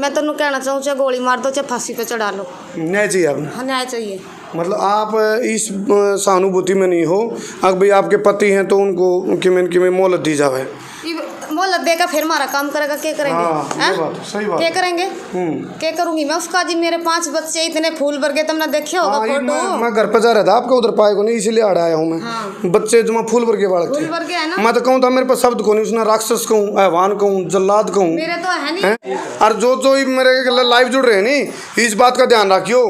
मैं तेन कहना चाहूँ, चाहे गोली मार दो चाहे फांसी पे चढ़ा लो, न्याय चाहिए आपने। हाँ न्याय चाहिए। मतलब आप इस सहानुभूति में नहीं हो अगर भाई आपके पति हैं तो उनको किमें मोहलत दी जावे। मोहलत देगा फिर हमारा काम करेगा, क्या करेंगे? हाँ, ये बात सही बात। क्या करेंगे? क्या करूंगी मैं उसका? जी मेरे 5 बच्चे इतने फूल वर्गे, तुमने देखे होगा फोटो। मैं घर पे जा रहा था आपका उधर पाए को नहीं, इसीलिए आया हूँ मैं। हाँ। बच्चे जो फूल वर्गे बालक थे, फूल वर्गे है ना। मैं तो कहूँ था मेरे पास शब्द को नहीं, उसने राक्षस कहूँ, ऐवान कहूँ, जल्लाद कहूँ, मेरे तो है नहीं। और जो मेरे लाइव जुड़ रहे हैं नहीं, इस बात का ध्यान रखियो,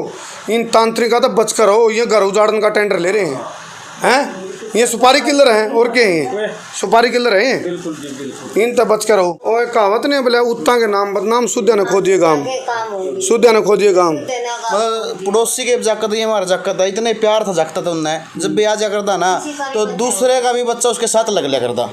इन तांत्रिका तो बच कर हो, ये घर उजाड़ने का टेंडर ले रहे हैं। ये सुपारी किलर हैं और क्या है, सुपारी किलर हैं इन तब बच कर रहो। और कहावत नहीं बोले उत्ता के नाम बदनाम सुद्या ने खोदिए गांव, सुद्या ने खोदिए गांव। पड़ोसी के जाकत ये हमारा जाकत था, इतने प्यार था जाकता था उनने, जब भी आ जा करता ना तो दूसरे का भी बच्चा उसके साथ लग लिया करता।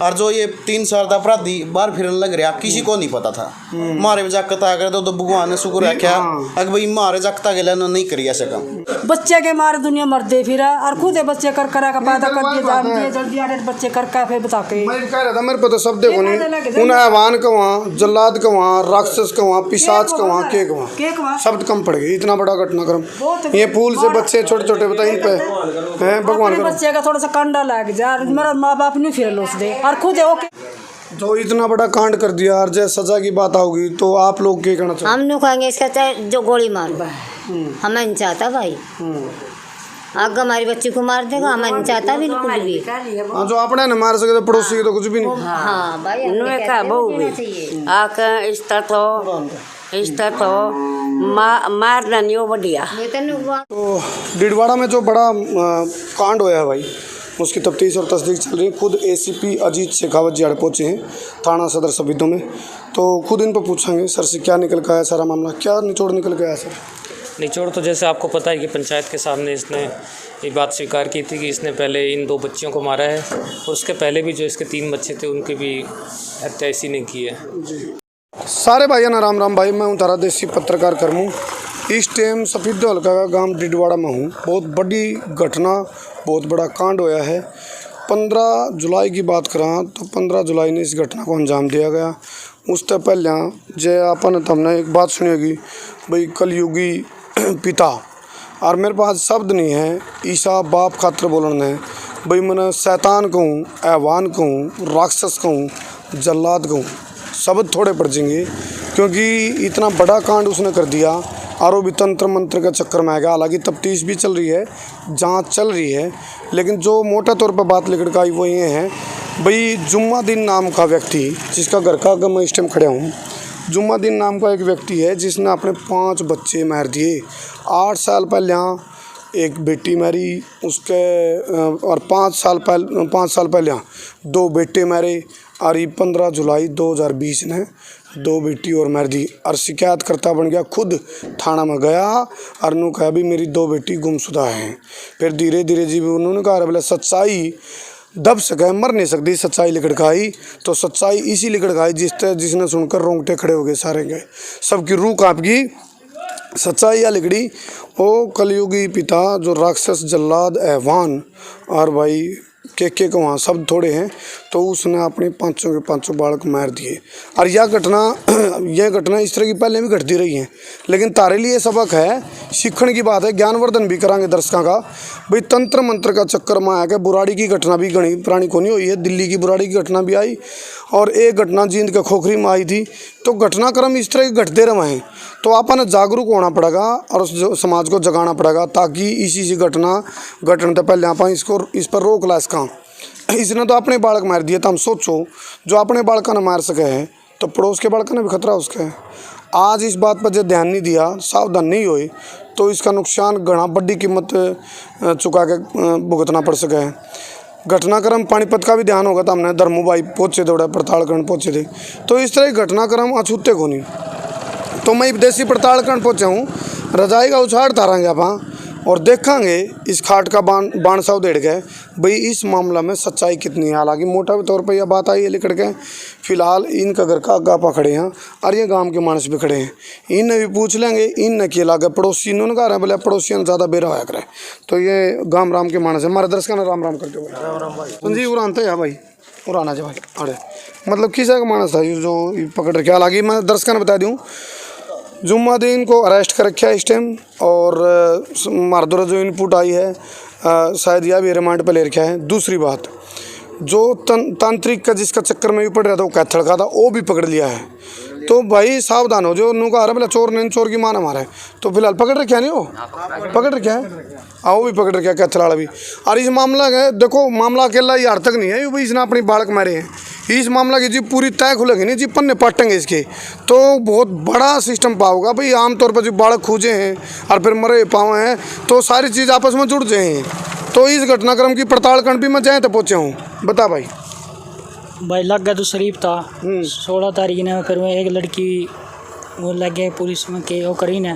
और जो ये 3 साल का अपराधी बाहर फिरने लग रहा, किसी को नहीं पता था। मारे भी जाकत आया करते तो भगवान ने शुक्र रखा अगर भाई मारे जाकता के लिए नहीं करिया सका। बच्चे के मारे दुनिया मरते फिरा और खुद बच्चे कर करा का पैदा कर दिए, जान दिए जल्दी आ बच्चे कर का फिर बता के। मैं कह रहा था मेरे पता शब्द को नहीं, उन ऐवान का वहाँ, जल्लाद का वहाँ, राक्षस का वहाँ, पिशाच का वहाँ, के वहाँ शब्द कम पड़ गए। इतना बड़ा घटनाक्रम, ये फूल से बच्चे छोटे छोटे बताए इन पे हैं भगवान का बच्चे का थोड़ा सा कंडा लग जा, मेरा माँ बाप नहीं फिर लोस दे और खुद जो इतना बड़ा कांड कर दिया और जैसे सजा की बात आओगी तो आप लोग क्या कहना चाहते? हम नहीं कहेंगे इसका चाहे जो गोली मार, हमें नहीं चाहता भाई। अगर हमारी बच्ची को मार देगा हमें नहीं चाहता बिल्कुल भी। हाँ, जो अपने न मार सके तो पड़ोसी के तो कुछ भी नहीं। हाँ भाई मारना नहीं हो बढ़िया। तो डिडवाड़ा में जो बड़ा कांड हुआ है भाई, उसकी तफ्तीश और तस्दीक चल रही है। खुद एसीपी अजीत शेखावत जी आड़े पहुँचे हैं थाना सदर सबिद्दों में, तो खुद इन पर पूछेंगे सर से क्या निकल गया सारा मामला, क्या निचोड़ निकल गया सर? निचोड़ तो जैसे आपको पता है कि पंचायत के सामने इसने ये बात स्वीकार की थी कि इसने पहले इन 2 बच्चियों को मारा है और उसके पहले भी जो इसके 3 बच्चे थे उनकी भी हत्या इसी ने की है। सारे भाइयों ना राम राम भाई, मैं हूँ तारा देसी पत्रकार करमू। इस टाइम सफीदा हल्का का गांव डिडवाड़ा में हूँ। बहुत बड़ी घटना, बहुत बड़ा कांड होया है। 15 जुलाई की बात करा तो 15 जुलाई ने इस घटना को अंजाम दिया गया। उससे पहले जय अपन हमने एक बात सुनी होगी भाई, कलयुगी पिता, और मेरे पास शब्द नहीं है ईसा बाप खातर बोलना है भाई। मैंने शैतान कहूँ, ऐवान कहूँ, राक्षस कहूँ, जल्लाद कहूँ, शब्द थोड़े पड़ जाएंगे क्योंकि इतना बड़ा कांड उसने कर दिया। आरोपी तंत्र मंत्र का चक्कर में आ गया। हालांकि तफ्तीश भी चल रही है, जांच चल रही है, लेकिन जो मोटा तौर पर बात लेकर के आई वो ये है भाई, जुम्मादीन नाम का व्यक्ति जिसका घर का मैं इस टाइम खड़ा हूँ, जुम्मादीन नाम का एक व्यक्ति है जिसने अपने 5 बच्चे मार दिए। 8 साल पहले एक बेटी मारी उसके, और 5 साल पहले 2 बेटे मारे, और ये 15 जुलाई 2020 ने 2 बेटी और मार दी। और शिकायत करता बन गया, खुद थाना में गया और उन्होंने कहा भी मेरी 2 बेटी गुमशुदा हैं। फिर धीरे धीरे जी उन्होंने कहा बोले सच्चाई दब सके, मर नहीं सकती, सच्चाई लिकड़ खाई। तो सच्चाई इसी लिकड़ खाई जिसने सुनकर रोंगटे खड़े हो गए सारे गए, सबकी रूह काँप गई। सच्चाई या लिकड़ी ओ कलयुगी पिता जो राक्षस जल्लाद ऐवान और भाई के को वहाँ शब्द थोड़े हैं, तो उसने अपने 5 के 5 बालक मार दिए। और यह घटना इस तरह की पहले भी घटती रही है, लेकिन तारे लिए सबक है, सीखने की बात है, ज्ञानवर्धन भी करांगे दर्शकों का भाई। तंत्र मंत्र का चक्कर में आया कि बुराड़ी की घटना भी घनी पुरानी को नहीं हुई है। दिल्ली की बुराड़ी की घटना भी आई और एक घटना जींद के खोखरी में आई थी। तो घटनाक्रम इस तरह के घटते रहे हैं, तो अपन जागरूक होना पड़ेगा और समाज को जगाना पड़ेगा ताकि इसी घटना घटने से पहले आप इस पर रोक ला सका। इसने तो अपने बालक मार दिए, तो हम सोचो जो अपने बालक ने मार सके हैं तो पड़ोस के बालक ने भी खतरा उसके है। आज इस बात पर जो ध्यान नहीं दिया, सावधान नहीं हुए, तो इसका नुकसान घना बड़ी कीमत चुका के भुगतना पड़ सके है। घटनाक्रम पानीपत का भी ध्यान होगा, तो हमने धर्मू भाई पहुँचे थे, पड़तालकरण पहुँचे थे, तो इस तरह घटनाक्रम अछूते को नहीं। तो मैं विदेशी पड़तालकरण पहुँचा हूँ, रजाई का उछाड़ तारांगे आप और देखेंगे इस खाट का बाण साव देड़ गए भाई इस मामला में सच्चाई कितनी है। हालांकि मोटा तौर पर यह बात आई है लिखड़ के, फिलहाल इनका घर का अगापा खड़े हैं और ये गांव के मानस भी खड़े हैं। इनने भी पूछ लेंगे, इन किए लागे पड़ोसी इन्होंने कहा बोले पड़ोसियों ने ज़्यादा बेरा होया करे। तो ये गांव राम के मानस है। हमारे दर्शकों ने राम राम करके बोला संजीव उरानते है भाई। और आना जा भाई अरे मतलब किसा का मानस था ये जो ये पकड़ रखे। हालांकि मैं दर्शकों ने बता दूँ जुम्मादीन को अरेस्ट कर रखा है इस टाइम और मारदोरा जो इनपुट आई है शायद यह भी रिमांड पर ले रखा है। दूसरी बात जो तांत्रिक का जिसका चक्कर में भी पड़ रहा था वो कैथड़ का था वो भी पकड़ लिया है। तो भाई सावधान हो जो उन्होंने कहा बोला चोर नहीं चोर की माना मारा है तो फिलहाल पकड़ रखा नहीं वो पकड़ रखा है। हाँ वो भी पकड़ रखा है कैथड़ वाला भी। और इस मामला है देखो मामला अकेला यार तक नहीं है ये भाई इसने अपनी बालक मारे हैं। इस मामला की जी पूरी तय खुलेगी नहीं जी पन्ने पाटेंगे इसके तो बहुत बड़ा सिस्टम पाओगा भाई। आमतौर पर जो बालक खोजे हैं और फिर मरे पाँव हैं तो सारी चीज़ आपस में जुड़ जाए हैं। तो इस घटनाक्रम की पड़ताल करने भी मैं जाए तो पहुँचे हूँ। बता भाई लग गया तो शरीफ था 16 तारीख ने फिर मैं एक लड़की वो लग गया पुलिस में के वो करी ने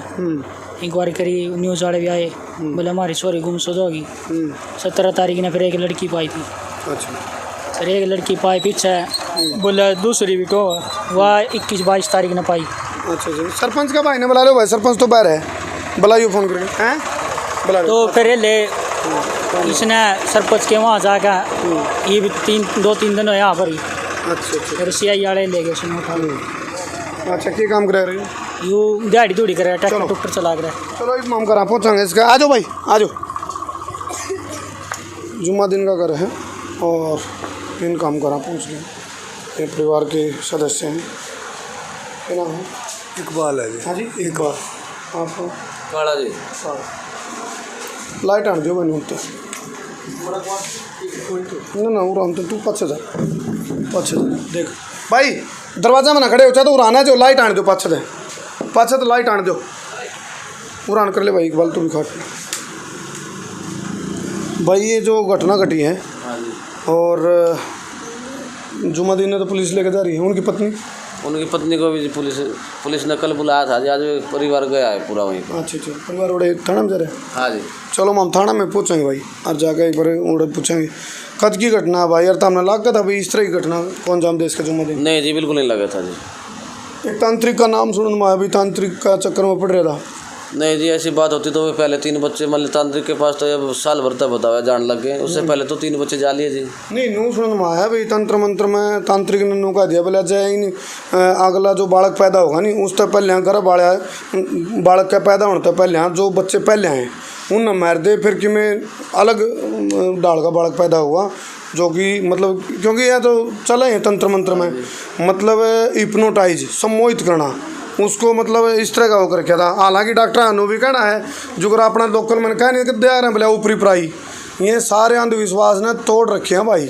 इंक्वायरी करी न्यूज़ वाले भी आए बोले हमारी सॉरी गुमशुद होगी। 17 तारीख ने फिर एक लड़की पाई थी। अच्छा फिर एक लड़की पाई पीछे बोले दूसरी भी को वह 21-22 तारीख ने पाई। अच्छा अच्छा सरपंच का भाई ने बुला लो भाई सरपंच तो बाहर है बुलाइयो फ़ोन करके हैं बुला लो। तो फिर ले इसने सरपंच के वहाँ जाकर ये भी 2-3 दिन हो यहाँ पर ही। अच्छा अच्छा फिर CI वाले ले गए सुनो उठा अच्छा क्या काम करा रहे हो यू दिहाड़ी दूड़ी करे ट्रैक्टर टुक्टर चला कर। चलो इस माम करा पहुँचाएंगे इसका। आ जाओ भाई आ जाओ। जुम्मादीन का घर है और इन काम करा पहुँच गए। ये परिवार के सदस्य हैं क्या नाम है इकबाल है जी। हाँ जी इकबाल आप काला जी लाइट आन दो मैंने होते ना उड़ा तो तू पाँच देख भाई दरवाजा में ना खड़े हो चाहे तो उड़ाना जो लाइट आने दो पाँच तो लाइट आने दो उड़ान कर ले भाई इकबाल तू भी खाट भाई। ये जो घटना घटी है और जुम्मादीन ने तो पुलिस लेके जा रही है उनकी पत्नी को भी पुलिस ने कल बुलाया था आज परिवार गया है पूरा वहीं पर। अच्छा अच्छा परिवार उड़े थाना में जा रहे हैं। हाँ जी चलो हम थाना में पूछेंगे भाई और जाकर एक बार उड़े पूछेंगे कद की घटना भाई यार तो हमने लगा था भाई इस तरह की घटना कौन जाम देश का जुम्मादीन। नहीं जी बिल्कुल नहीं लगा था जी। एक तांत्रिक का नाम सुनने में अभी तांत्रिक का चक्कर में पड़ रहा था। नहीं जी ऐसी बात होती तो वो पहले 3 बच्चे मतलब तांत्रिक के पास तो अब साल भर तक बताया जान लग गए उससे पहले तो 3 बच्चे जा लिए जी। नहीं नू सुनने में आया भाई तंत्र मंत्र में तांत्रिक ने नू कहा दिया बोला जाए इन अगला जो बालक पैदा होगा नहीं उस तक पहले घर बालक का पैदा होने तक पहले जो बच्चे पहले हैं उन मार दे फिर कि मैं अलग डाल का बालक पैदा हुआ जो कि मतलब क्योंकि यह तो चले हैं तंत्र मंत्र में मतलब हिप्नोटाइज सम्मोहित करना उसको मतलब इस तरह का होकर रखा था। हालांकि डॉक्टर अनु भी कहना है जो अपना लोकल मैंने कहा नहीं कि दे रहे हैं बोले ऊपरी पराई ये सारे अंधविश्वास ने तोड़ रखे हैं भाई।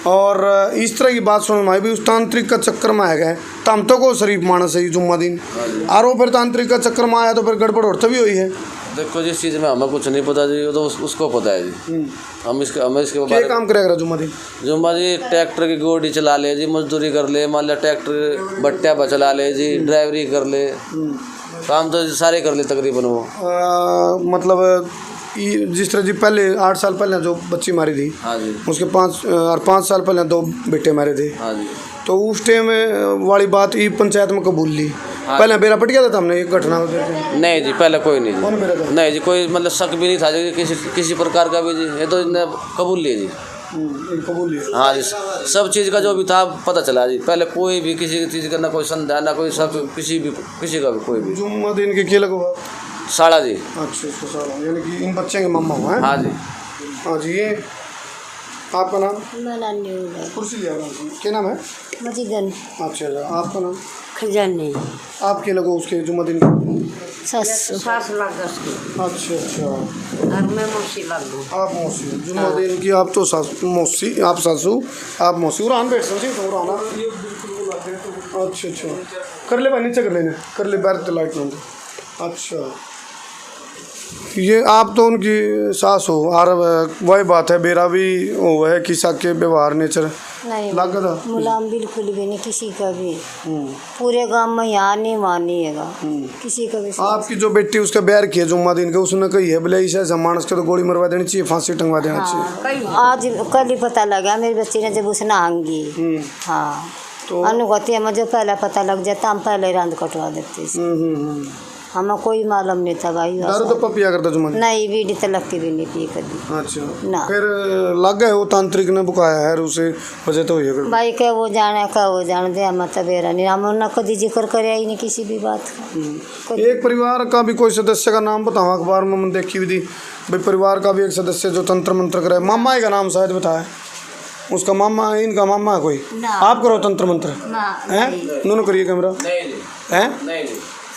और इस तरह की बात सुन में भी उस तांत्रिक का चक्कर में आ गए तो हम तो को शरीफ मानस है जुम्मादीन और वो फिर तांत्रिक का चक्कर में आया तो फिर गड़बड़ और तभी हुई है। देखो जिस चीज़ में हमें कुछ नहीं पता जी वो तो उसको पता है जी। हमें इसके क्या काम करेगा जुम्मादीन जी ट्रैक्टर की गोडी चला ले जी मजदूरी कर ले मान लिया ट्रैक्टर भट्टिया पर चला ले जी ड्राइवरी कर ले काम तो सारे कर ले तकरीबन वो मतलब जिस तरह जी पहले 8 साल पहले जो बच्ची मारी थी हाँ जी उसके 5 साल पहले 2 बेटे मारे थे। हाँ जी तो उस टाइम वाली बात ये पंचायत में कबूल ली। हाँ पहले बेरा पट गया था हमने एक घटना नहीं जी पहले कोई नहीं जी नहीं जी कोई मतलब शक भी नहीं था जी किसी प्रकार का भी जी ये तो इन्हें कबूल लिए जी कबूल लिया। हाँ जी सब चीज़ का जो भी था पता चला जी पहले कोई भी किसी चीज़ का ना कोई संदेह ना कोई शक किसी का भी कोई भी। जुम्मादीन के क्या लगा साड़ा जी। अच्छा साड़ा यानी कि इन बच्चे के मामा हुआ है। हाँ जी हाँ जी ये आपका नाम कुर्सी लिया क्या नाम है मजीदन। अच्छा आपका नाम खजानी आप क्या लगो उसके जुम्मादीन सास लग अच्छा अच्छा और मैं मौसी लग गई आप मौसी जुम्मादीन की आप तो मौसी आप सासू आप मौसी उरान बैठ सकते तो उराना अच्छा अच्छा कर ले भाई नीचे कर लेना कर ले बैठ लाइट में अच्छा ये आप तो उनकी सास हो और वही बात है बेरा भी वो है किसा के व्यवहार नेचर नहीं मुलाम बिल्कुल भी नहीं किसी का भी पूरे गांव में यहाँ नहीं मानिएगा किसी का भी। आपकी जो बेटी उसका बैर किया जुम्मादीन का उसने कही है बोले इसे मानस के तो गोली मरवा देनी चाहिए फांसी टंगवा देना चाहिए। आज कल ही पता लगा मेरी बच्ची ने जब उसने आंगी हाँ तो अनुगति में जो पहले पता लग जाता हम पहले रांद कटवा देते हमें कोई मालूम नहीं था भाई। दारू तो पिया करता जुमान? नहीं, बीड़ी तलक की भी नहीं पी कभी। अच्छा ना। फिर लग गए वो तांत्रिक ने बुकाया है उसे वजह तो हुई है। भाई क्या वो जाने दे, हम तो बेरा नहीं, हम ना कभी जिक्र करे ही नहीं किसी भी बात का। एक परिवार का भी कोई सदस्य का नाम बताओ, अखबार में मैंने देखी हुई थी भाई, परिवार का भी एक सदस्य जो तंत्र मंत्र करे, मामा का नाम शायद बताया, उसका मामा, इनका मामा है कोई। आप करो तंत्र मंत्र हैं? दोनों करिए कैमरा हैं?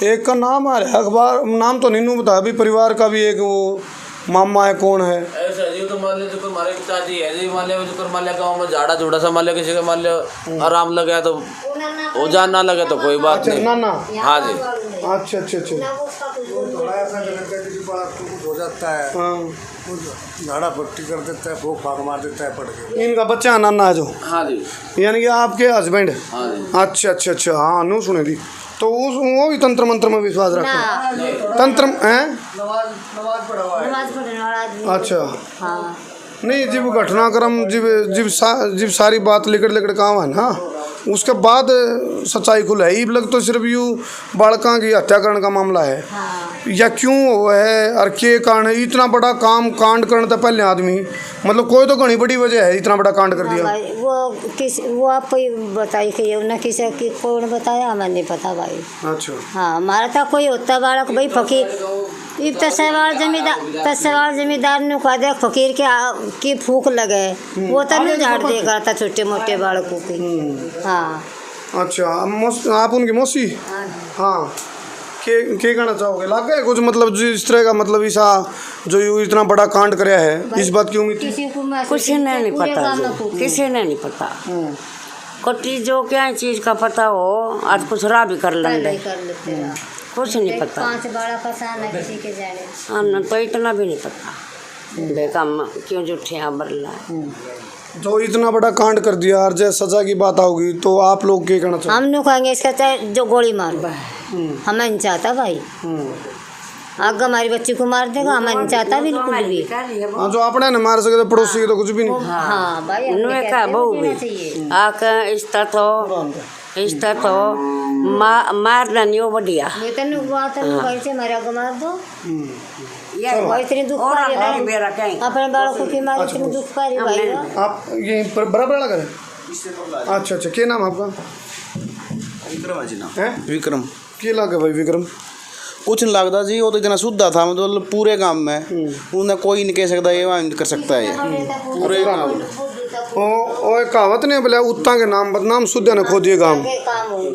एक का नाम आ रहा है अखबार, नाम तो नहीं बताया भी, परिवार का भी एक वो मामा है, कौन है? ऐसा जी तो मान लिया जो हमारे पिताजी है जी, मान लिया गाँव में झाड़ा झूड़ा सा मान लिया किसी का मान लिया आराम लगा तो वो जान ना लगे तो कोई बात नहीं। नाना? हाँ जी। अच्छा अच्छा अच्छा। हो जाता है, झाड़ा पट्टी कर देता है, फूक फाक मार देता है पड़ के। इनका बच्चा है नाना है जो? हाँ जी। यानी कि आपके हस्बैंड? हाँ जी। अच्छा अच्छा अच्छा। हाँ नू सुने दी तो वो भी तंत्र मंत्र में विश्वास रखते हैं? तंत्र हैं? नमाज पढ़ने वाला आदमी। अच्छा। हाँ। नहीं जब घटनाक्रम जब सारी बात लिकड़ काम है ना, उसके बाद सच्चाई खुल है। ये लग तो सिर्फ यूँ बालका की हत्या करने का मामला है। हाँ। या क्यों वो है और के कारण इतना बड़ा काम कांड करने था पहले आदमी, मतलब कोई तो घनी बड़ी वजह है इतना बड़ा कांड कर दिया। भाई वो आप बताइए कि ये ना किसी की कौन बताया, हमें नहीं पता भाई। अच्छा। हाँ, हमारा था कोई होता बालक भाई फकीर, तस्वार जमींदार ने कहा दे फकीर की फूक लगे, वो तो नहीं झाड़ दे रहा था छोटे मोटे बालकों की। हाँ। अच्छा आप उनकी मौसी? हाँ। के कहना चाहोगे? लग गए कुछ मतलब जिस तरह का मतलब ऐसा जो इतना बड़ा कांड कराया है, इस बात की उम्मीद थी? कुछ नहीं पता, किसी ने नहीं पता। कोटी जो क्या चीज़ का पता हो आज कुछ रा भी कर लेंगे, कुछ नहीं पता। 5 बाड़ा फसान है किसी के जाने। हाँ ना, तो इतना भी नहीं पता बेकम क्यों झूठे बरला। जो इतना बड़ा कांड कर दिया और जैसे सजा की बात आओगी तो आप लोग क्या कहना चाहोगे? हम लोग कहेंगे इसका चाहे जो गोली मार, हमें नहीं चाहता भाई। आगे हमारी बच्ची को मार देगा, हमें नहीं चाहता बिल्कुल भी। हाँ जो अपने न मार सके तो पड़ोसी के तो कुछ भी नहीं। हाँ भाई, आके इस्ता तो मारना नहीं हो बढ़िया। हमारे आगे मार दो, इतनी दुख अपने बालकों की मार, इतनी दुख पा रही भाई। आप ये बराबर लगा रहे? अच्छा अच्छा। क्या नाम आपका? विक्रम है जी नाम। है विक्रम। क्या लगा भाई विक्रम? कुछ नहीं लगता जी, वो तो इतना शुद्ध था मतलब पूरे गांव में उन्हें कोई नहीं कह सकता ये कर सकता है ये पूरे गांव में। ओ एक कहावत नहीं बोले उत्ता के नाम बदनाम शुद्ध न खोदिए गांव,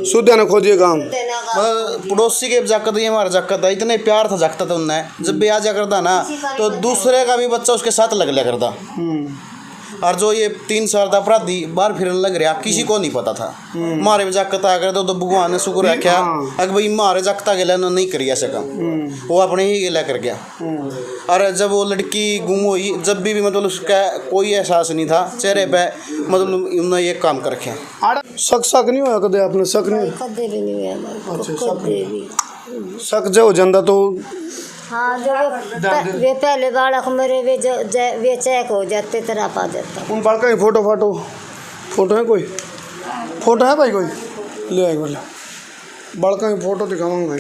शुद्ध न खोदिए गांव। मतलब पड़ोसी के जाकत ये हमारा जाकत था, इतने प्यार था जाकता था उन्हें, जब भी आ जा करता ना तो दूसरे का भी बच्चा उसके साथ लग लिया करता। और जो ये 3 साल का अपराधी बाहर फिरने लग रहा, किसी को नहीं पता था। मारे जाकत आ गए तो भगवान ने शुक्र रखा अगर भाई मारे जाकता गया नहीं करी ऐसा काम, वो अपने ही गिला कर गया। और जब वो लड़की गुम हुई, जब भी मतलब उसका कोई एहसास नहीं था चेहरे पे, मतलब उन्होंने ये काम कर रखा। शक नहीं होया कदे आपने? शक नहीं? कदे भी नहीं हुआ। अच्छा, शक जो हो जाता तो? हाँ, जो वे पहले बालक मेरे वे चेक हो जाते तरह पा जाता। उन बालका की फोटो है कोई? फोटो है भाई कोई? ले आए बोले बालका की फोटो दिखाऊंगा।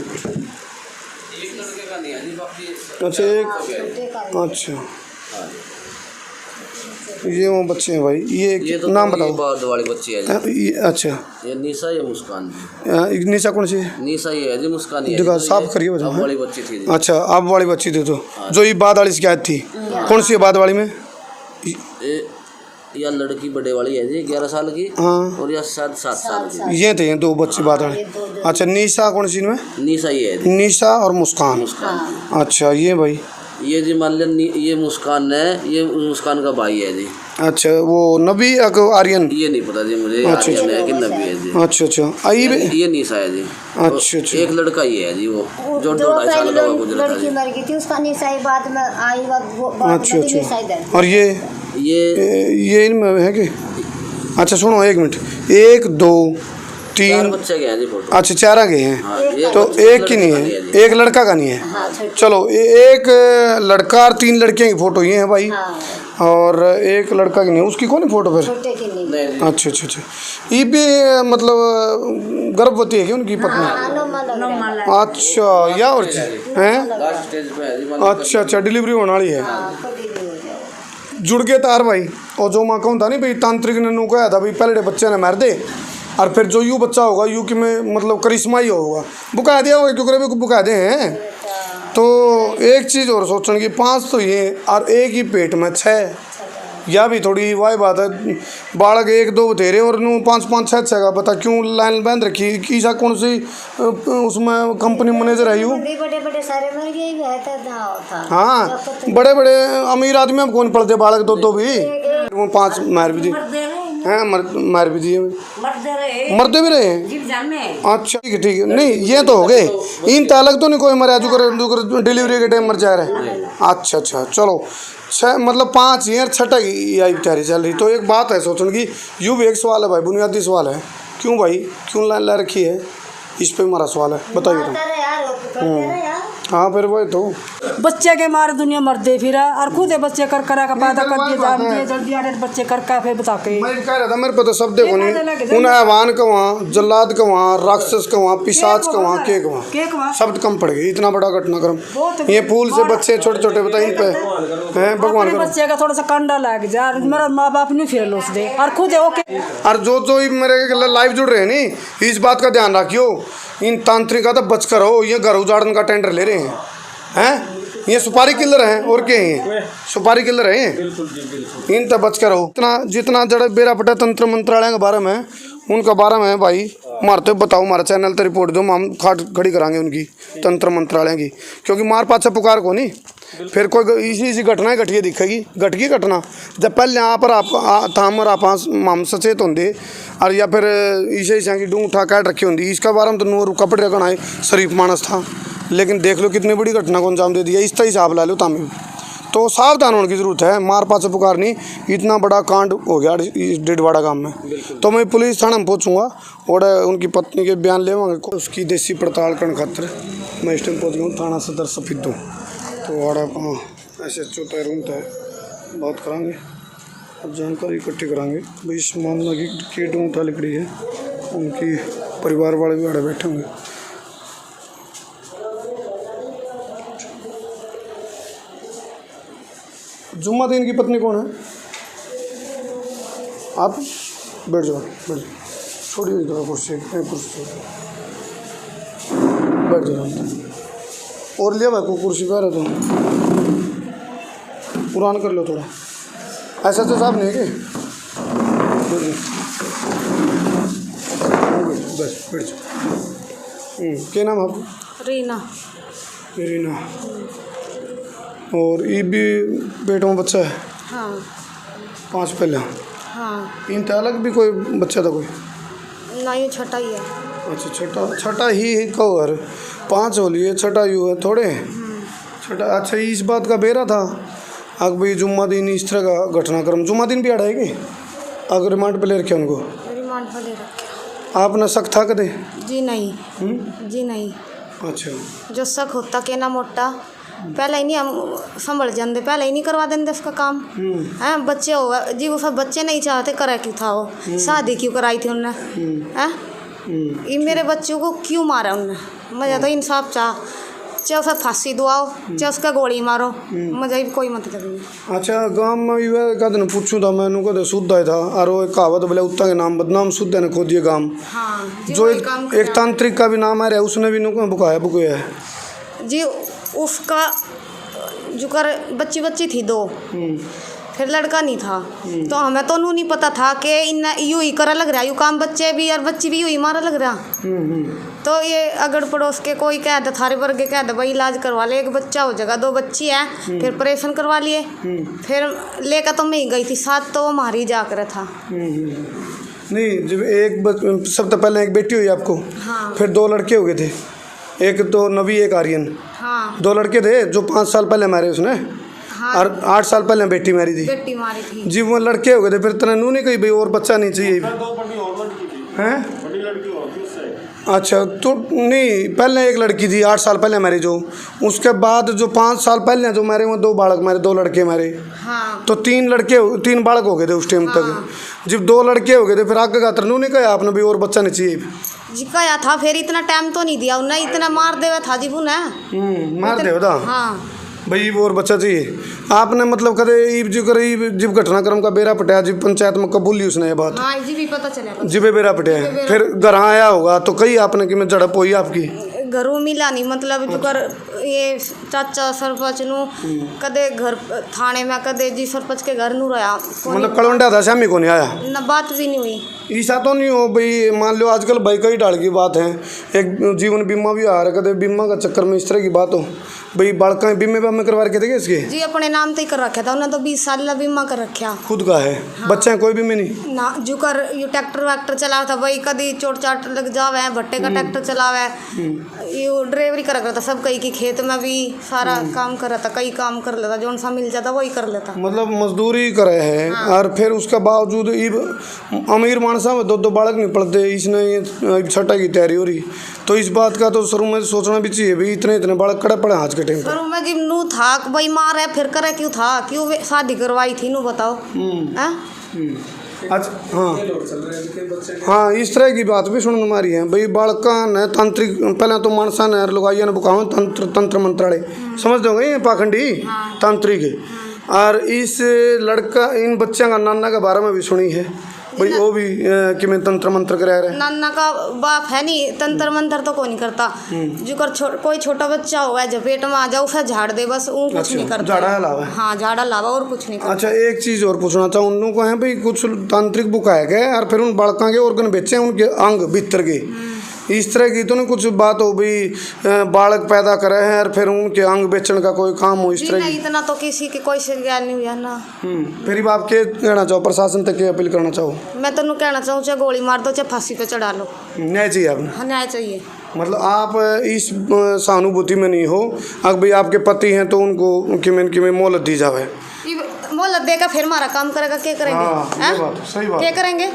अच्छा एक, अच्छा ये वो बच्चे हैं भाई, ये तो नाम बताओ। बाद वाली बच्ची है जी। अच्छा ये निशा, ये मुस्कान। निशा कौन सी? निशा ये है जी, मुस्कान ये दिखा साफ करिए बच्चा। वाली बच्ची थी। अच्छा आप वाली बच्ची थी तो जो ये बाद वाली शिकायत थी, कौन सी है बाद वाली में? या लड़की बड़े वाली है जी 11 साल की। हाँ। और या 7 साल की। ये थे 2 बच्चे बाद वाले। अच्छा निशा कौन सी में? निशा ये है, निशा और मुस्कान। अच्छा ये भाई ये जी मान लिया ये मुस्कान है, ये मुस्कान का भाई है जी। अच्छा वो नबी आर्यन? ये नहीं पता जी मुझे। अच्छा आर्यन है कि नबी है जी। अच्छा अच्छा। ये निशा है जी। अच्छा अच्छा। एक लड़का ये है जी, वो जो 2.5 साल का गुजरा था। लड़की मर गई थी, उसका निशा बाद में आई। अच्छा अच्छा। और ये इनमें है कि? अच्छा सुनो 1 मिनट, 1 2 तीन बच्चे के हैं जी फोटो। अच्छा 4 आगे हैं, तो एक की नहीं है, एक लड़का का नहीं है। चलो एक लड़का और 3 लड़कियों की फ़ोटो ये है भाई, और एक लड़का की नहीं है, उसकी कौन है फ़ोटो फिर? अच्छा अच्छा अच्छा, ये भी मतलब गर्भवती है कि उनकी पत्नी? अच्छा, या और हैं? अच्छा अच्छा, डिलीवरी होने वाली है। जुड़ गए तार भाई, और जो माँ कहूँ था नहीं भाई, तांत्रिक ने नू कहा था भाई पहले बच्चे ने मार दे, और फिर जो यू बच्चा होगा यू की में मतलब करिश्मा ही होगा, बुका दिया होगा क्योंकि बुका दे हैं। तो एक चीज़ और सोचने की, 5 तो ये और एक ही पेट में 6, या भी थोड़ी वाह बात है। बालक 1-2 बतेरे और नू 5-5 6 का बता क्यों लाइन बांध रखी? ईसा कौन सी उसमें कंपनी मैनेजर है यू? बड़े सारे मर गए भी है था। हाँ, बड़े बड़े अमीर आदमी अब कौन पढ़ते बालक 2-2 भी, 5 मार भी दी हैं, मार भी दिए, मरते भी रहे हैं। अच्छा ठीक है, नहीं ये तो हो गए, इन तालक तो नहीं कोई मरा जो डिलीवरी के टाइम मर जा रहे हैं। अच्छा अच्छा, चलो 6 मतलब 5 ही 6 की आई तैयारी चल रही। तो एक बात है सोचने की, यूँ भी एक सवाल है भाई, बुनियादी सवाल है, क्यों भाई क्यों लाइन ला रखी है? इस पे हमारा सवाल है, बताइए तो। हाँ फिर वही तो, बच्चे के मारे दुनिया मरते फिरा, और खुद बच्चे कर करा का पैदा कर दिए, जान दिए जल्दी आने बच्चे कर का फिर बता के। मैं कह रहा था मेरे पे तो शब्द देखो नहीं, उन हैवान का वहाँ, जल्लाद का वहाँ, राक्षस का वहाँ, पिशाच का वहाँ, के वहाँ शब्द कम पड़ गए। इतना बड़ा घटनाक्रम, ये फूल से बच्चे छोटे छोटे बताए इन पे हैं भगवान का बच्चे का थोड़ा सा कंडा लग जाए, मेरा माँ बाप नहीं फिर लोस दे, और खुद ओके। और जो मेरे लाइव जुड़ रहे हैं नहीं, इस बात का ध्यान रखियो, इन तांत्रिक का तो बच कर हो, ये घर उजाड़ने का टेंडर ले रहे हैं, ये सुपारी किलर हैं और क्या हैं, सुपारी किलर हैं, इन तक बच कर हो। जितना जड़ बेरा पटा तंत्र मंत्रालय के बारे में, उनका बारे में भाई मारते बताओ, हमारा चैनल तो रिपोर्ट दो, हम खाट खड़ी करांगे उनकी तंत्र मंत्रालय की, क्योंकि मार पाछा पुकार को नहीं, फिर कोई इसी घटना घटिया दिखेगी, घटकी घटना जब पहले यहाँ पर आप थामर आप हम सचेत होंगे, और या फिर इसे की डूँ उठा काट रखी होंगी, इसका बारे में तो नूर कपड़े रखना है, शरीफ मानस था, लेकिन देख लो कितनी बड़ी घटना को अंजाम दे दिया। इस तरह हिसाब ला लो तामी, तो सावधान होने की ज़रूरत है, मार पास पुकार नहीं, इतना बड़ा कांड हो गया डिडवाड़ा गांव में। तो मैं पुलिस थाना में पहुँचूँगा और उनकी पत्नी के बयान लेवांगे, उसकी देसी पड़ताल करने खातर मैं इस टाइम पहुँच गया हूँ थाना सदर सफीदों। तो वाड़ा ऐसे चौथा रूम है, बात करांगे और जानकारी इकट्ठी करांगे भाई इस मामला की डूँ उठा लिखड़ी है, उनकी परिवार वाले भी आड़े बैठे होंगे। जुम्मादीन की पत्नी कौन है? आप बैठ जाओ, बैठ जाओ, छोड़िए थोड़ा कुर्सी, कुर्सी बैठ जाओ, और लिया भाई को कुर्सी पे आ रहे तो पुरान कर लो थोड़ा, ऐसा तो साहब नहीं है कि बस बैठ जाओ। क्या नाम है? रीना। रीना, और ये भी पेट में बच्चा है? हाँ। 5 पहले? हाँ। इन अलग भी कोई बच्चा था कोई? नहीं, छठा ही है। अच्छा छठा ही कहो यार, 5 हो लिए, छठा यू है थोड़े छठा। अच्छा इस बात का बेरा था अगर भाई जुम्मादीन इस तरह का घटनाक्रम, जुम्मादीन भी आड़ा है कि अगर रिमांड पे ले रखे उनको? रिमांड पे ले रखे। आपने शक था कदे? जी नहीं। जी नहीं। अच्छा, जो शक होता के ना मोटा पहले ही नहीं हम संभल जाते, पहले ही नहीं करवा देंगे उसका काम हैं। बच्चे हो जी, वो सब बच्चे नहीं चाहते, करे क्यों था वो, शादी क्यों कराई थी उनने हैं? ये मेरे बच्चों को क्यों मारा उनने? मुझे तो इंसाफ चाहे उसे फांसी दुआओ, चाहे उसका गोली मारो, मुझे कोई मतलब नहीं। अच्छा गांव में ये कद पूछूँ था मैंने कद शुद्ध है था, और वो एक कहावत बोले उत्ता के नाम बदनाम शुद्ध ने खो दिए गांव। हाँ, जो एक तांत्रिक का भी नाम आ रहा है, उसने भी नुका बुकाया है जी। उसका जो कर बच्ची थी 2, फिर लड़का नहीं था, तो हमें तो नहीं पता था कि इन यूँ ही करा लग रहा, यूँ काम बच्चे भी और बच्ची भी यूँ ही मारा लग रहा। तो ये अगड़ पड़ोस के कोई कह दे, थारे वर्गे कह दे भाई इलाज करवा ले, एक बच्चा हो जाएगा, 2 बच्ची है, फिर ऑपरेशन करवा लिए, फिर लेकर तो मैं ही गई थी साथ, तो वो मारी जाकर था। नहीं जब एक सबसे पहले एक बेटी हुई आपको? हाँ। फिर 2 लड़के हो गए थे, एक तो नबी एक आर्यन। हाँ। 2 लड़के थे जो 5 साल पहले मारे उसने। हाँ। और 8 साल पहले बेटी मारी थी। बेटी मारी थी जी, वो लड़के हो गए थे, फिर तेरा नू नहीं कही भाई और बच्चा नहीं चाहिए हैं? अच्छा, तो नहीं, पहले एक लड़की थी 8 साल पहले मैरिज हो, उसके बाद जो 5 साल पहले जो मेरे में 2 बालक मेरे 2 लड़के मेरे, हाँ तो 3 बालक हो गए थे उस टाइम तक। जब 2 लड़के हो गए थे फिर आगे का तरनू नहीं कहा आपने भी और बच्चा नहीं चाहिए? जी कहा था, फिर इतना टाइम तो नहीं दिया उन्हें, इतना मार देवा था जी उन्हें। मार दे था हाँ भाई और बच्चा चाहिए आपने, मतलब कदे ईब जो करे जब घटनाक्रम का बेरा पटाया जब पंचायत में कबूली उसने ये बात हाँ जी भी पता चला जिबे बेरा पटाया, फिर घर आया होगा तो कही आपने कि मैं झड़प हुई आपकी? घरों मिला नहीं, मतलब जो कर ये चाचा सरपंच नु कदे घर थाने में कदे जी सरपंच के घर नू रहा, मतलब कलवंडा था शामी को नहीं आया ना, बात भी नहीं हुई। ऐसा तो नहीं हो भाई, मान लो आजकल भाई कई डाल की बात है, एक जीवन बीमा भी आ रहा है, कदे बीमा का चक्कर में इस तरह की बात हो भाई, बालका बीमे भी हमें करवा के थे इसके जी अपने नाम तो ही कर रखा था उन्हें, तो 20 साल ला बीमा कर रखा खुद का है। हाँ। बच्चे कोई बीमे नहीं ना, जो कर ये ट्रैक्टर वैक्टर चला था भाई, कभी चोट चाट लग जावे, भट्टे का ट्रैक्टर चलावे, ये ड्राइवरी कर रखा था सब, कई की खेत में भी सारा काम कर रहा था, कई काम कर लेता, जो सा मिल जाता वही कर लेता, मतलब मजदूरी करे है। हाँ। और फिर उसके बावजूद अमीर मानसा में 2 बालक नहीं पड़ते, इसने छठा की तैयारी हो रही, तो इस बात का तो शुरू में सोचना भी चाहिए भाई, इतने बालक कड़े पड़े आज के टाइम पर। शुरू में जब नू था भाई मार है, फिर करे क्यों था, क्यों शादी करवाई थी नू बताओ? अच्छा हाँ हाँ, इस तरह की बात भी सुनने मारी है भाई, बालका ने तांत्रिक पहले तो मानसा ने लुगाइया ने बुकाओ तंत्र मंत्रालय समझ दोगे, ये पाखंडी तांत्रिक। और इस लड़का इन बच्चों का नाना के बारे में भी सुनी है भाई, वो भी कि मैं तंत्र मंत्र करा रहे, नाना का बाप है नहीं, तंत्र मंत्र तो कोई नहीं करता, जो कर कोई छोटा बच्चा हुआ जब पेट में आ जाओ उसे झाड़ दे बस, वो कुछ नहीं करता, झाड़ा लावा। हाँ झाड़ा लावा और कुछ नहीं करता। अच्छा एक चीज़ और पूछना चाहूँ, उन लोगों को है भाई कुछ तांत्रिक बुकाए गए और फिर उन बालका के ऑर्गन बेचे उनके अंग भीतर के, इस तरह की तो नहीं कुछ बात हो भाई, बालक पैदा करे हैं और फिर उनके अंग बेचने का कोई काम हो इस तरह की? इतना तो किसी के कोई से ज्ञान नहीं हुआ ना। फिर आप क्या कहना चाहो, प्रशासन तक क्या अपील करना चाहो? मैं तो कहना चाहूँ चाहे गोली मार दो चाहे फांसी पे चढ़ा लो, न्याय चाहिए आपने? हाँ न्याय चाहिए। मतलब आप इस सहानुभूति में नहीं हो, अगर भाई आपके पति हैं तो उनको कि मोहलत दी जाए? मोहलत देगा फिर हमारा काम करेगा, क्या करेंगे? हाँ, बात, सही बात। क्या करेंगे?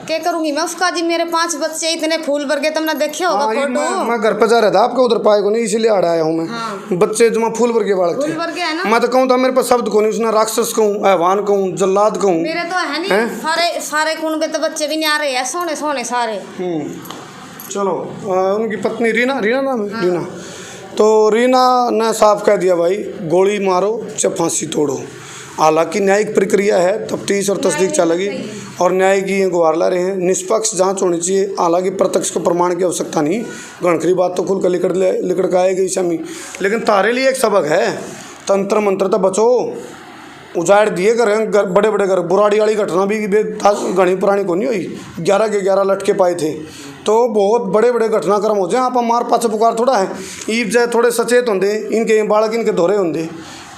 क्या करूंगी मैं उसका? जी मेरे 5 बच्चे इतने फूल भर गए, तुमने देखे होगा फोटो। मैं घर पे जा रहा था आपका उधर पाए को नहीं, इसीलिए आया हूँ मैं। हाँ। बच्चे जो फूल भर के बालक थे, मैं तो कहूँ था मेरे पास शब्द को नहीं, उसने राक्षस कहूँ, ऐवान कहूँ, जल्लाद कहूँ, मेरे तो है नहीं, सारे कुंड पे तो बच्चे भी नहीं आ रहे हैं, सोने सोने सारे। चलो उनकी पत्नी रीना नाम है, रीना, तो रीना ने साफ कह दिया भाई गोली मारो चाहे फांसी तोड़ो। हालांकि न्यायिक प्रक्रिया है, तफ्तीश और तस्दीक चलेगी और न्याय की गुहार ला रहे हैं, निष्पक्ष जांच होनी चाहिए। हालांकि प्रत्यक्ष को प्रमाण की आवश्यकता नहीं, गणखरी बात तो खुल कर लिकड़ का आएगी शामी, लेकिन तारे लिए एक सबक है, तंत्र मंत्र तो बचो, उजाड़ दिए घर बड़े बड़े घर, बुराड़ी वाली घटना भी घनी पुरानी को नहीं हुई, 11 के 11 लटके पाए थे, तो बहुत बड़े बड़े घटनाक्रम हो जाए। आप मार पाछे पुकार थोड़ा है, ईब जाए थोड़े सचेत होंगे, इनके बालक इनके धोरे होंगे,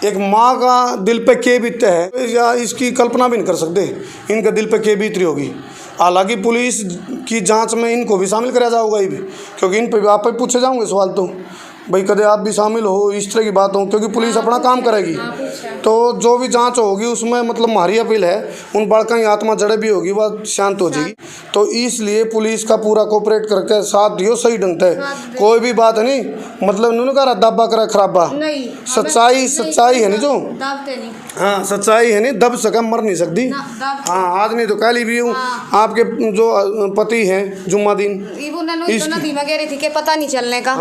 एक माँ का दिल पे के बीतते है या इसकी कल्पना भी नहीं कर सकते, इनके दिल पे के बीत रही होगी। हालांकि पुलिस की जांच में इनको भी शामिल कराया जाऊँगा, ये भी क्योंकि इन पे आप पे पूछे जाऊँगे सवाल, तो भाई कदे आप भी शामिल हो इस तरह की बात हो, क्योंकि पुलिस अपना काम करेगी, तो जो भी जांच होगी उसमें मतलब हमारी अपील है उन बालकों की आत्मा जड़े भी होगी वह शांत हो जाएगी, तो इसलिए पुलिस का पूरा कोऑपरेट करके साथ दियो सही ढंग से, कोई भी बात नहीं मतलब उन्होंने कहा दाबा करा खराबा, सच्चाई है नहीं जो, हाँ सच्चाई है नहीं, दब सका मर नहीं सकती। हाँ आज नहीं तो कल ही भी हूँ, आपके जो पति हैं जुम्मादीन पता नहीं चलने का,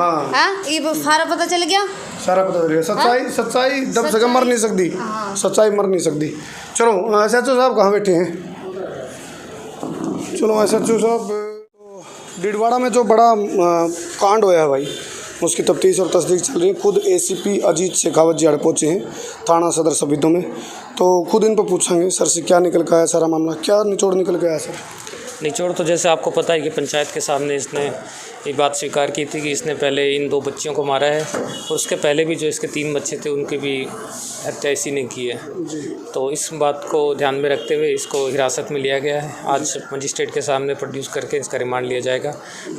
सारा पता चल गया, सारा पता चल गया, सच्चाई दब सका मर नहीं सकती, सच्चाई मर नहीं सकती। चलो SHO साहब कहाँ बैठे हैं? चलो SHO साहब, डिडवाड़ा में जो बड़ा कांड होया है भाई, उसकी तफ्तीश और तस्दीक चल रही है। खुद ACP अजीत शेखावत जी पहुँचे हैं थाना सदर सबितों में, तो खुद इन पर पूछेंगे सर से क्या निकल के आया सारा मामला, क्या निचोड़ निकल के आया सर? निचोड़ तो जैसे आपको पता है कि पंचायत के सामने इसने ये बात स्वीकार की थी कि इसने पहले इन 2 बच्चियों को मारा है और उसके पहले भी जो इसके 3 बच्चे थे उनकी भी हत्या इसी ने की है। तो इस बात को ध्यान में रखते हुए इसको हिरासत में लिया गया है। आज मजिस्ट्रेट के सामने प्रोड्यूस करके इसका रिमांड लिया जाएगा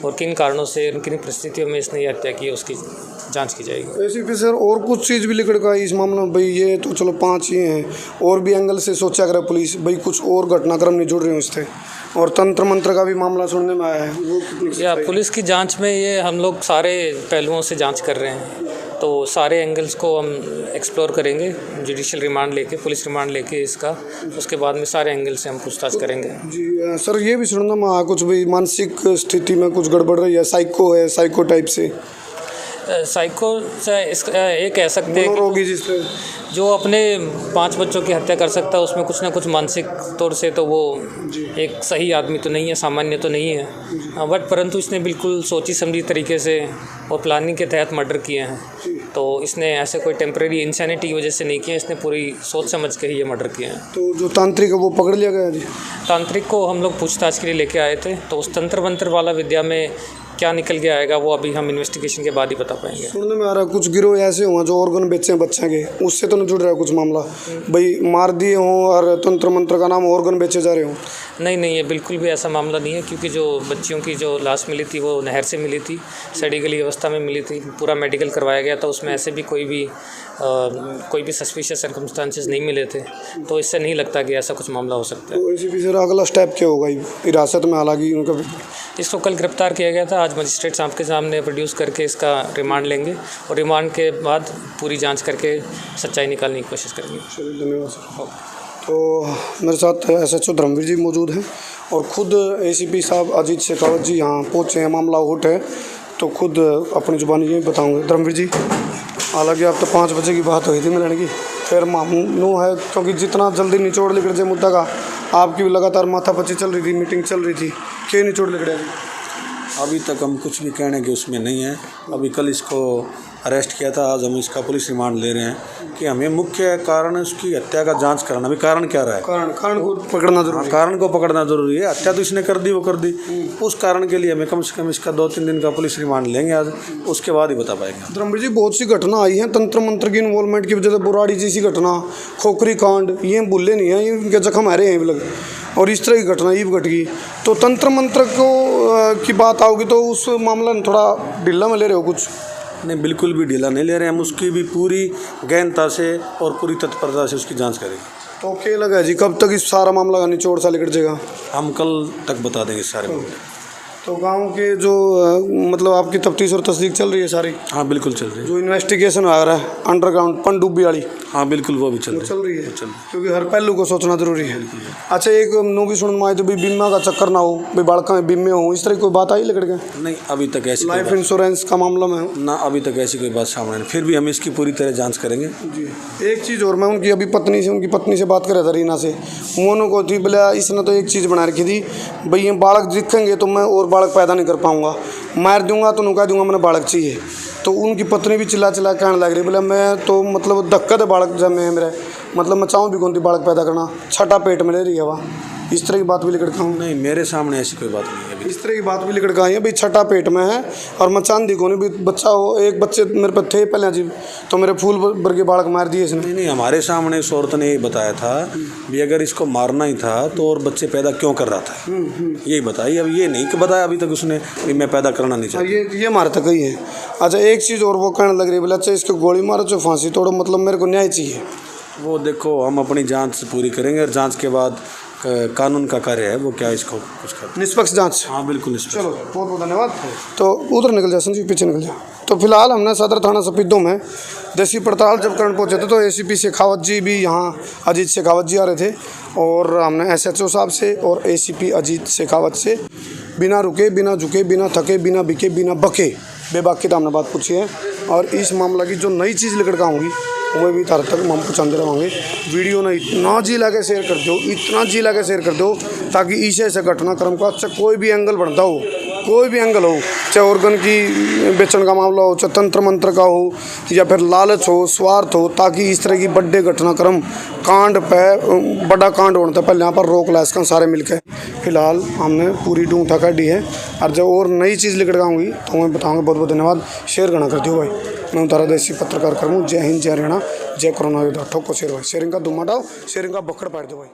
और किन कारणों से किन परिस्थितियों में इसने ये हत्या की है उसकी जांच की जाएगी। ACP सर और कुछ चीज़ भी लिखड़ का इस मामले में भाई, ये तो चलो 5 ही हैं, और भी एंगल से सोचा करे पुलिस भाई कुछ और घटनाक्रम नहीं जुड़ रहे हैं इससे, और तंत्र मंत्र का भी मामला सुनने में आया है, वो कितनी या पुलिस की जांच में ये हम लोग सारे पहलुओं से जांच कर रहे हैं, तो सारे एंगल्स को हम एक्सप्लोर करेंगे जुडिशियल रिमांड लेके, पुलिस रिमांड लेके इसका, उसके बाद में सारे एंगल से हम पूछताछ करेंगे। जी सर, ये भी सुनने में आया कुछ भी मानसिक स्थिति में कुछ गड़बड़ रही है, साइको है, साइको टाइप से साइको से ये कह सकते हैं मनोरोगी जिससे जो अपने 5 बच्चों की हत्या कर सकता है, उसमें कुछ ना कुछ मानसिक तौर से तो वो एक सही आदमी तो नहीं है, सामान्य तो नहीं है, बट परंतु इसने बिल्कुल सोची समझी तरीके से और प्लानिंग के तहत मर्डर किए हैं। तो इसने ऐसे कोई टेम्परेरी इंसैनिटी की वजह से नहीं किया, इसने पूरी सोच समझ के ही ये मर्डर किए हैं। तो जो तांत्रिक है वो पकड़ लिया गया जी? तांत्रिक को हम लोग पूछताछ के लिए लेके आए थे, तो उस तंत्र मंत्र वाला विद्या में क्या निकल के आएगा वो अभी हम इन्वेस्टिगेशन के बाद ही बता पाएंगे। सुनने में आ रहा है कुछ गिरोह ऐसे हुआ जो ऑर्गन बेचे हैं बच्चे के, उससे तो नहीं जुड़ रहा है कुछ मामला, भाई मार दिए हों और तंत्र मंत्र का नाम ऑर्गन बेचे जा रहे हों? नहीं, ये बिल्कुल भी ऐसा मामला नहीं है, क्योंकि जो बच्चियों की जो लाश मिली थी वो नहर से मिली थी, सड़ी गली अवस्था में मिली थी, पूरा मेडिकल करवाया गया था, उसमें ऐसे भी कोई भी सस्पिशियस सर्कमस्टांसेस नहीं मिले थे, तो इससे नहीं लगता कि ऐसा कुछ मामला हो सकता है। तो एसीपी सर अगला स्टेप क्या होगा हिरासत में? हालांकि उनका इसको कल गिरफ्तार किया गया था, आज मजिस्ट्रेट साहब के सामने प्रोड्यूस करके इसका रिमांड लेंगे और रिमांड के बाद पूरी जांच करके सच्चाई निकालने की कोशिश करेंगे। चलिए, धन्यवाद सर। तो मेरे साथ SHO धर्मवीर जी मौजूद हैं और ख़ुद ACP साहब अजीत शेखावत जी यहाँ पहुँचे हैं, मामला उठ है, तो खुद अपनी ज़ुबानी ये बताऊँगे। धर्मवीर जी, हालांकि अब तो 5 बजे की बात हुई थी मिलने की, फिर मामू है क्योंकि जितना जल्दी निचोड़ लिख रहे मुद्दा का, आपकी भी लगातार माथापच्ची चल रही थी, मीटिंग चल रही थी, क्या निचोड़ लिख रहे? अभी तक हम कुछ भी कहने के उसमें नहीं है। अभी कल इसको अरेस्ट किया था, आज हम इसका पुलिस रिमांड ले रहे हैं कि हमें मुख्य कारण उसकी हत्या का जांच कराना। अभी कारण क्या रहा है? कारण को पकड़ना जरूरी है। कारण को पकड़ना जरूरी है। हत्या तो इसने कर दी, वो कर दी, उस कारण के लिए हमें कम से कम इसका 2-3 दिन का पुलिस रिमांड लेंगे आज, उसके बाद ही बता पाएंगे। धर्मवीर जी, बहुत सी घटना आई हैं तंत्र मंत्र की इन्वॉल्वमेंट की वजह से, बुराड़ी जैसी घटना, खोखरी कांड, ये भूले नहीं हैं, इनके जख्म हरे हैं लगे, और इस तरह की घटना ये घट गई। तो तंत्र मंत्र को की बात आओगी तो उस मामला में थोड़ा ढीला में ले रहे हो कुछ? नहीं, बिल्कुल भी ढीला नहीं ले रहे हैं। हम उसकी भी पूरी गहनता से और पूरी तत्परता से उसकी जांच करेंगे। तो क्या लगा जी, कब तक इस सारा मामला का निचोड़ सा निकट जाएगा? हम कल तक बता देंगे सारे मामले। तो गांव के जो मतलब आपकी तफ्तीश और तस्दीक चल रही है सारी? हाँ, बिल्कुल चल रही है। जो इन्वेस्टिगेशन आ रहा है अंडरग्राउंड पनडुब्बी वाली? हाँ, बिल्कुल, वो भी चल रही है। क्योंकि हर पहलू को सोचना जरूरी है। अच्छा, एक नो भी सुन में आए तो भी बीमा का चक्कर ना हो, भाई बालका में बीमे हो, इस तरह की कोई बात आई लकड़ के? नहीं, अभी तक ऐसी लाइफ इंश्योरेंस का मामला में ना, अभी तक ऐसी कोई बात सामने नहीं। फिर भी हम इसकी पूरी तरह जांच करेंगे जी। एक चीज़ और, मैं उनकी उनकी पत्नी से बात कर रहा था, रीना से, मोनू को थी, बोला इसने तो एक चीज़ बना रखी थी, भाई ये बालक दिखेंगे तो मैं और बालक पैदा नहीं कर पाऊंगा, मार दूंगा तो नुका दूंगा, मैंने बालक चाहिए। तो उनकी पत्नी भी चिल्ला कहने लग रही, बोले मैं तो मतलब धक्का दे बालक जब मैं मेरे मतलब मैं चाहूँ भी कौन सी बालक पैदा करना, छठा पेट में ले रही है वहाँ, इस तरह की बात भी लिखड़ हूँ। नहीं, मेरे सामने ऐसी कोई बात नहीं है अभी। इस तरह की बात भी लिखड़ आई है, भाई छठा पेट में है और मैं चांदी को नहीं भी बच्चा हो, एक बच्चे मेरे पे थे पहले अजीब, तो मेरे फूल भर के बालक मार दिए इसने। नहीं, हमारे सामने इस औरत ने यही बताया था भी अगर इसको मारना ही था तो और बच्चे पैदा क्यों कर रहा था, यही बताइए। अब ये नहीं कि बताया अभी तक उसने भी मैं पैदा करना नहीं चाहता। ये हमारे तक ही है। अच्छा, एक चीज़ और वो कहने लग रही है, बोले अच्छा इसको गोली मारो चाहे फांसी तोड़ो, मतलब मेरे को न्याय चाहिए। वो देखो, हम अपनी जांच पूरी करेंगे और जांच के बाद कानून का कार्य है वो क्या इसको कुछ कर निष्पक्ष जांच। हाँ, बिल्कुल निष्पक्ष। चलो, बहुत बहुत धन्यवाद। तो उधर निकल जा संजीव, पीछे निकल जा। तो फिलहाल हमने सदर थाना सफीदों में देसी पड़ताल जब करने पहुँचे थे तो ACP शेखावत जी भी यहाँ, अजीत शेखावत जी आ रहे थे, और हमने SHO साहब से और ACP अजीत शेखावत से बिना रुके, बिना झुके, बिना थके, बिना बिके, बिना बके, बेबाकी तो हमने बात पूछी है। और इस मामला की जो नई चीज़ लेकर के आऊँगी वो भी तार तक हम पहुँचाते रहेंगे। वीडियो ने इतना जी लगे शेयर कर दो, इतना जी लगे शेयर कर दो, ताकि इसे ऐसे घटनाक्रम का अच्छा कोई भी एंगल बनता हो, कोई भी एंगल हो, चाहे ऑर्गन की बेचन का मामला हो, चाहे तंत्र मंत्र का हो, या फिर लालच हो, स्वार्थ हो, ताकि इस तरह की बड़े घटनाक्रम कांड पे बड़ा कांड होने था पहले यहाँ पर रोक ला इसका सारे मिलकर। फिलहाल हमने पूरी ढूंढ ठका दी है, और जब और नई चीज़ लेकर आऊँगी तो मैं बताऊँगा। बहुत बहुत धन्यवाद। शेयर करना कर दियो भाई। मैं तारा देसी पत्रकार कर्मू। जय हिंद, जय हरियाणा, जय कोरोना योद्धा। ठोको शेयर भाई, शेयरिंग का धुआं डाओ, शेयरिंग का बखड़ पाड़ दो भाई।